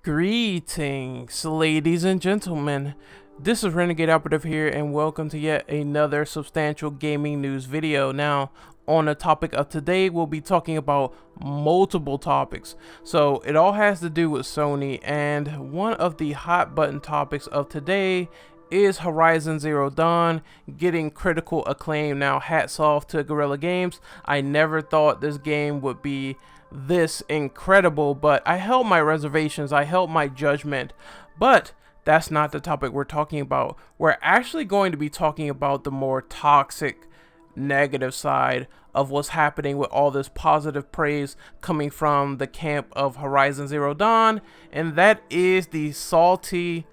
Greetings, ladies and gentlemen. This is Renegade Operative here, and welcome to yet another substantial gaming news video. Now, on the topic of today, we'll be talking about multiple topics. So, it all has to do with Sony, and one of the hot button topics of today is Horizon Zero Dawn getting critical acclaim. Now, hats off to Guerrilla Games. I never thought this game would be this incredible, but I held my reservations, I held my judgment. But that's not the topic we're talking about. We're actually going to be talking about the more toxic, negative side of what's happening with all this positive praise coming from the camp of Horizon Zero Dawn, and that is the salty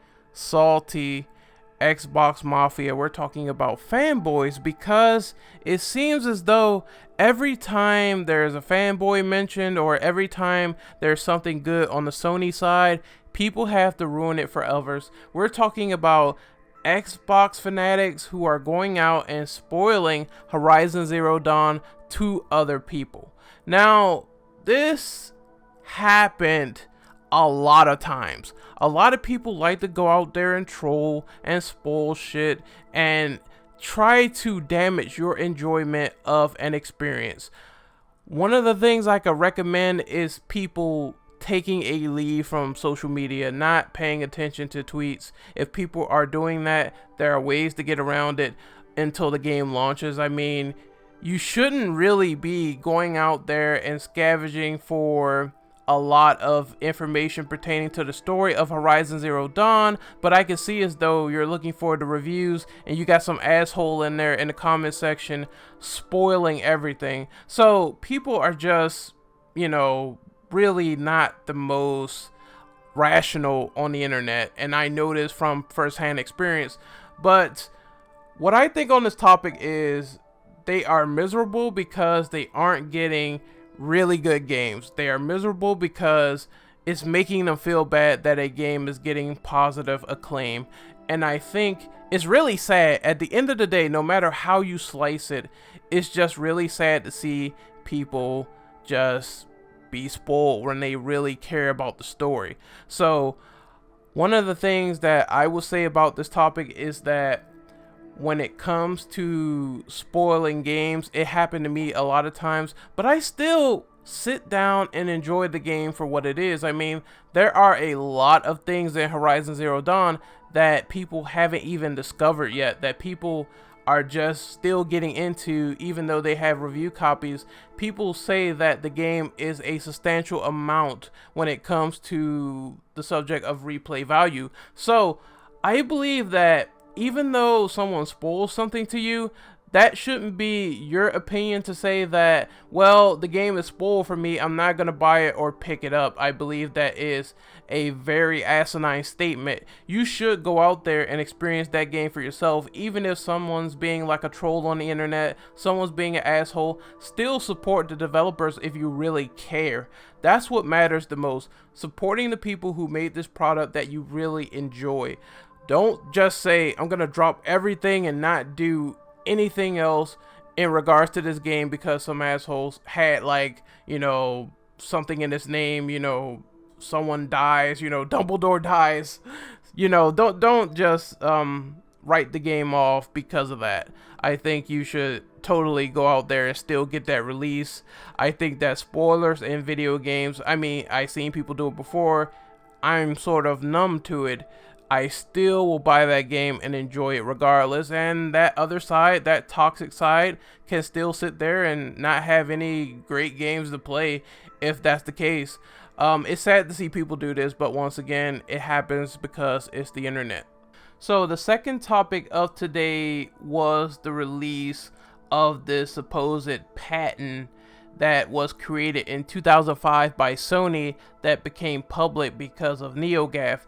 Xbox Mafia. We're talking about fanboys, because it seems as though every time there's a fanboy mentioned, or every time there's something good on the Sony side, people have to ruin it for others. We're talking about Xbox fanatics who are going out and spoiling Horizon Zero Dawn to other people. Now, this happened a lot of times. A lot of people like to go out there and troll and spoil shit and try to damage your enjoyment of an experience. One of the things I could recommend is people taking a lead from social media, not paying attention to tweets. If people are doing that, there are ways to get around it until the game launches. I mean, you shouldn't really be going out there and scavenging for a lot of information pertaining to the story of Horizon Zero Dawn, but I can see as though you're looking for the reviews and you got some asshole in there in the comment section spoiling everything. So people are just, really not the most rational on the internet, and I know this from firsthand experience. But what I think on this topic is they are miserable because they aren't getting really good games. They are miserable because it's making them feel bad that a game is getting positive acclaim. And I think it's really sad. At the end of the day, no matter how you slice it, it's just really sad to see people just be spoiled when they really care about the story. So one of the things that I will say about this topic is that when it comes to spoiling games, it happened to me a lot of times, but I still sit down and enjoy the game for what it is. I mean, there are a lot of things in Horizon Zero Dawn that people haven't even discovered yet, that people are just still getting into, even though they have review copies. People say that the game is a substantial amount when it comes to the subject of replay value. So I believe that even though someone spoils something to you, that shouldn't be your opinion to say that, well, the game is spoiled for me, I'm not going to buy it or pick it up. I believe that is a very asinine statement. You should go out there and experience that game for yourself. Even if someone's being like a troll on the internet, someone's being an asshole, still support the developers if you really care. That's what matters the most. Supporting the people who made this product that you really enjoy. Don't just say, I'm going to drop everything and not do anything else in regards to this game because some assholes had something in his name, someone dies, Dumbledore dies. Don't just write the game off because of that. I think you should totally go out there and still get that release. I think that spoilers in video games, I mean, I've seen people do it before. I'm sort of numb to it. I still will buy that game and enjoy it regardless. And that other side, that toxic side, can still sit there and not have any great games to play if that's the case. It's sad to see people do this, but once again, it happens because it's the internet. So the second topic of today was the release of this supposed patent that was created in 2005 by Sony that became public because of NeoGAF.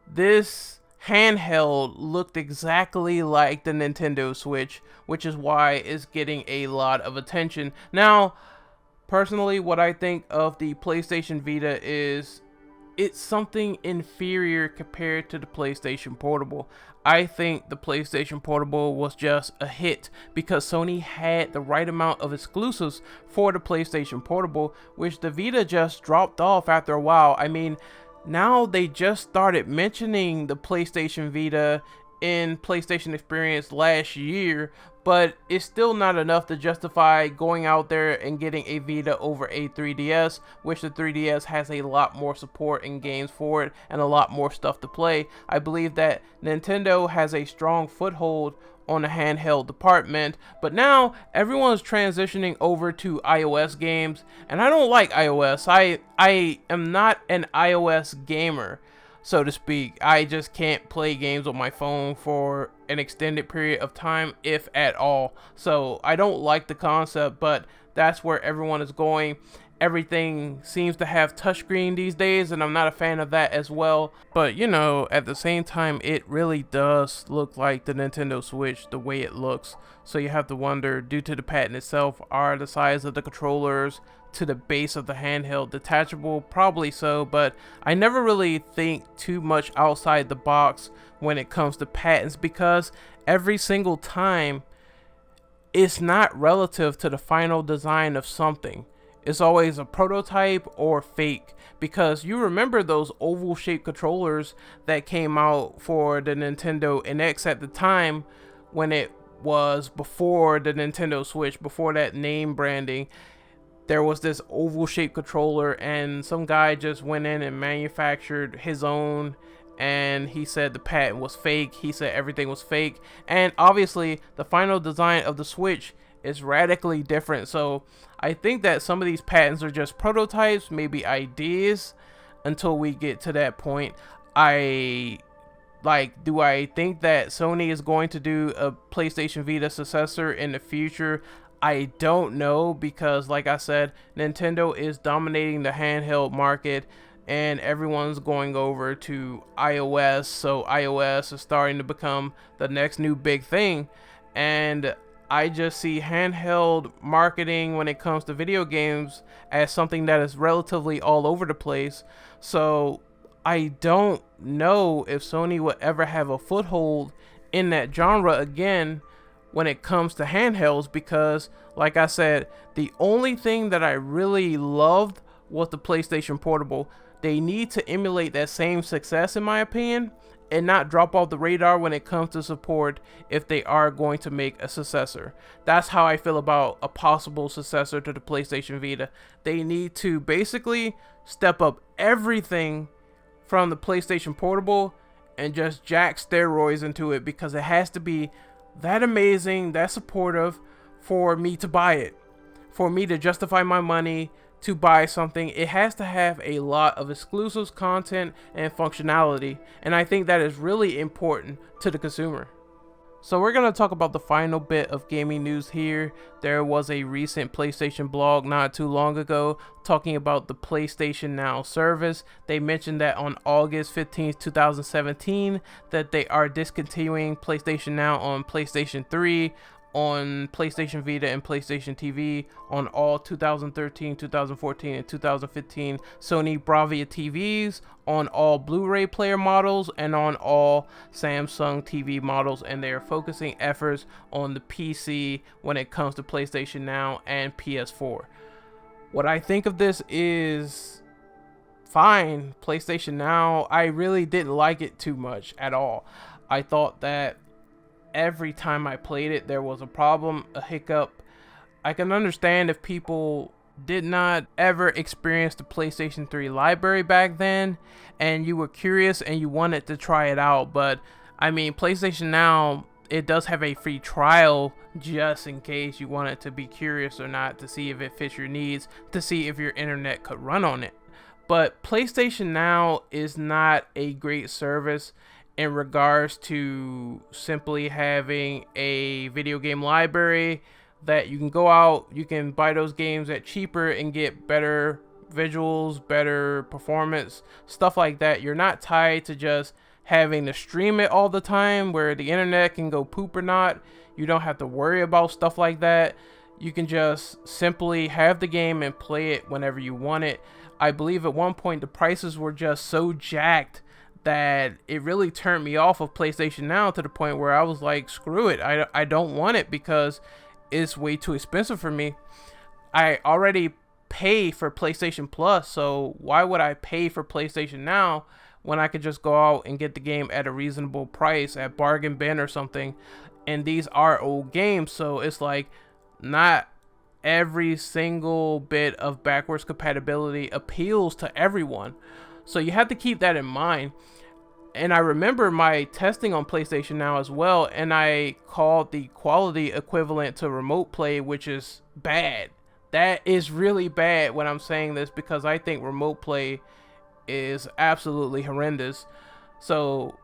This handheld looked exactly like the Nintendo Switch, which is why it's getting a lot of attention. Now, personally, what I think of the PlayStation Vita is it's something inferior compared to the PlayStation Portable. I think the PlayStation Portable was just a hit because Sony had the right amount of exclusives for the PlayStation Portable, which the Vita just dropped off after a while. I mean, now they just started mentioning the PlayStation Vita in PlayStation Experience last year, but it's still not enough to justify going out there and getting a Vita over a 3DS, which the 3DS has a lot more support and games for it and a lot more stuff to play. I believe that Nintendo has a strong foothold on the handheld department, but now everyone's transitioning over to iOS games, and I don't like iOS. I am not an iOS gamer, so to speak. I just can't play games on my phone for an extended period of time, if at all. So I don't like the concept, but that's where everyone is going. Everything seems to have touchscreen these days, and I'm not a fan of that as well. But you know, at the same time, it really does look like the Nintendo Switch the way it looks. So you have to wonder, due to the patent itself, are the size of the controllers to the base of the handheld detachable? Probably so, but I never really think too much outside the box when it comes to patents, because every single time it's not relative to the final design of something. It's always a prototype or fake, because you remember those oval shaped controllers that came out for the Nintendo NX at the time, when it was before the Nintendo Switch, before that name branding. There was this oval shaped controller, and some guy just went in and manufactured his own, and he said the patent was fake. He said everything was fake, and obviously the final design of the Switch is radically different. So I think that some of these patents are just prototypes, maybe ideas, until we get to that point. Do I think that Sony is going to do a PlayStation Vita successor in the future? I don't know, because like I said, Nintendo is dominating the handheld market and everyone's going over to iOS. So iOS is starting to become the next new big thing, and I just see handheld marketing when it comes to video games as something that is relatively all over the place. So I don't know if Sony will ever have a foothold in that genre again when it comes to handhelds, because like I said, the only thing that I really loved was the PlayStation Portable. They need to emulate that same success, in my opinion, and not drop off the radar when it comes to support if they are going to make a successor. That's how I feel about a possible successor to the PlayStation Vita. They need to basically step up everything from the PlayStation Portable and just jack steroids into it, because it has to be that amazing, that supportive for me to buy it, for me to justify my money to buy something. It has to have a lot of exclusives, content, and functionality, and I think that is really important to the consumer. So we're going to talk about the final bit of gaming news here. There was a recent PlayStation blog not too long ago talking about the PlayStation Now service. They mentioned that on August 15th, 2017, that they are discontinuing PlayStation Now on PlayStation 3, on PlayStation Vita and PlayStation TV, on all 2013, 2014, and 2015 Sony Bravia TVs, on all Blu-ray player models, and on all Samsung TV models, and they are focusing efforts on the PC when it comes to PlayStation Now and PS4. What I think of this is fine. PlayStation Now, I really didn't like it too much at all. I thought that every time I played it, there was a problem, a hiccup. I can understand if people did not ever experience the PlayStation 3 library back then, and you were curious and you wanted to try it out. But I mean, PlayStation Now, it does have a free trial just in case you wanted to be curious or not, to see if it fits your needs, to see if your internet could run on it. But PlayStation Now is not a great service in regards to simply having a video game library that you can go out, you can buy those games at cheaper and get better visuals, better performance, stuff like that. You're not tied to just having to stream it all the time where the internet can go poop or not. You don't have to worry about stuff like that. You can just simply have the game and play it whenever you want it. I believe at one point the prices were just so jacked that it really turned me off of PlayStation Now, to the point where I was like, screw it, I don't want it because it's way too expensive for me. I already pay for PlayStation Plus, so why would I pay for PlayStation Now when I could just go out and get the game at a reasonable price at bargain bin or something? And these are old games, so it's like not every single bit of backwards compatibility appeals to everyone. So you have to keep that in mind. And I remember my testing on PlayStation Now as well, and I called the quality equivalent to remote play, which is bad. That is really bad when I'm saying this, because I think remote play is absolutely horrendous. So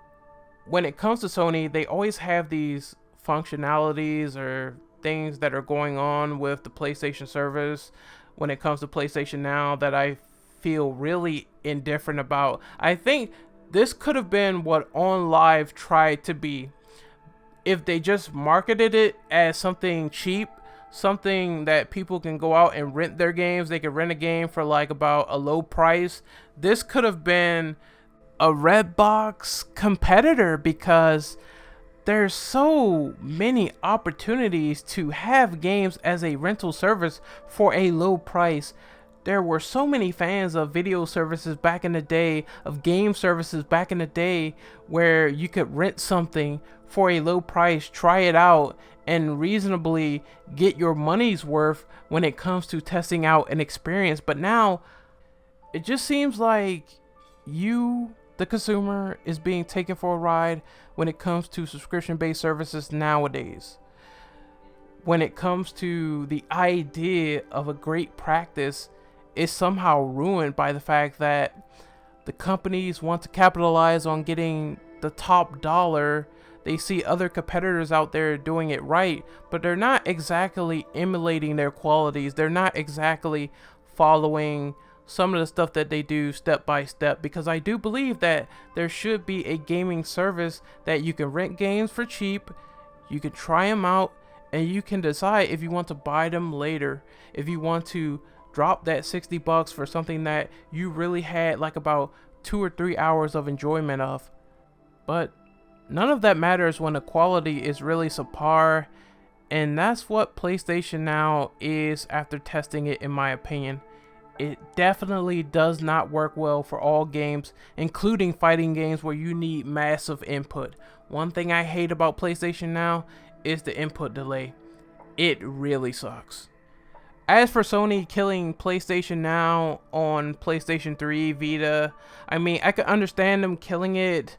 when it comes to Sony, they always have these functionalities or things that are going on with the PlayStation service when it comes to PlayStation Now that I feel really indifferent about. I think this could have been what OnLive tried to be if they just marketed it as something cheap, something that people can go out and rent their games. They could rent a game for like about a low price. This could have been a Redbox competitor, because there's so many opportunities to have games as a rental service for a low price. There were so many fans of video services back in the day, of game services back in the day, where you could rent something for a low price, try it out, and reasonably get your money's worth when it comes to testing out an experience. But now, it just seems like you, the consumer, is being taken for a ride when it comes to subscription-based services nowadays. When it comes to the idea of a great practice, is somehow ruined by the fact that the companies want to capitalize on getting the top dollar. They see other competitors out there doing it right, but they're not exactly emulating their qualities. They're not exactly following some of the stuff that they do step by step, because I do believe that there should be a gaming service that you can rent games for cheap, you can try them out, and you can decide if you want to buy them later, if you want to drop that $60 for something that you really had like about 2 or 3 hours of enjoyment of. But none of that matters when the quality is really subpar, and that's what PlayStation Now is after testing it, in my opinion. It definitely does not work well for all games, including fighting games where you need massive input. One thing I hate about PlayStation Now is the input delay. It really sucks. As for Sony killing PlayStation Now on PlayStation 3, Vita, I mean, I could understand them killing it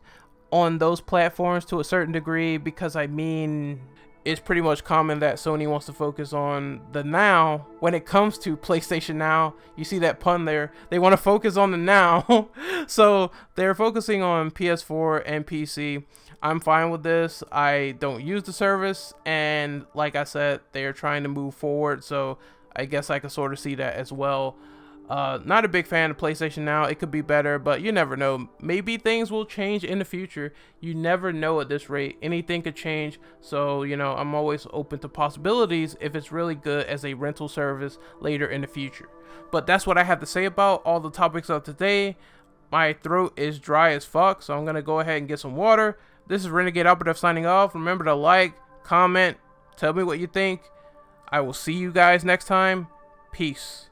on those platforms to a certain degree, because I mean, it's pretty much common that Sony wants to focus on the now when it comes to PlayStation Now. You see that pun there? They want to focus on the now. So they're focusing on PS4 and PC. I'm fine with this. I don't use the service, and like I said, they're trying to move forward, so I guess I could sort of see that as well. Not a big fan of PlayStation Now. It could be better, but you never know. Maybe things will change in the future. You never know at this rate. Anything could change. So, you know, I'm always open to possibilities if it's really good as a rental service later in the future. But that's what I have to say about all the topics of today. My throat is dry as fuck, so I'm going to go ahead and get some water. This is Renegade Operative signing off. Remember to like, comment, tell me what you think. I will see you guys next time. Peace.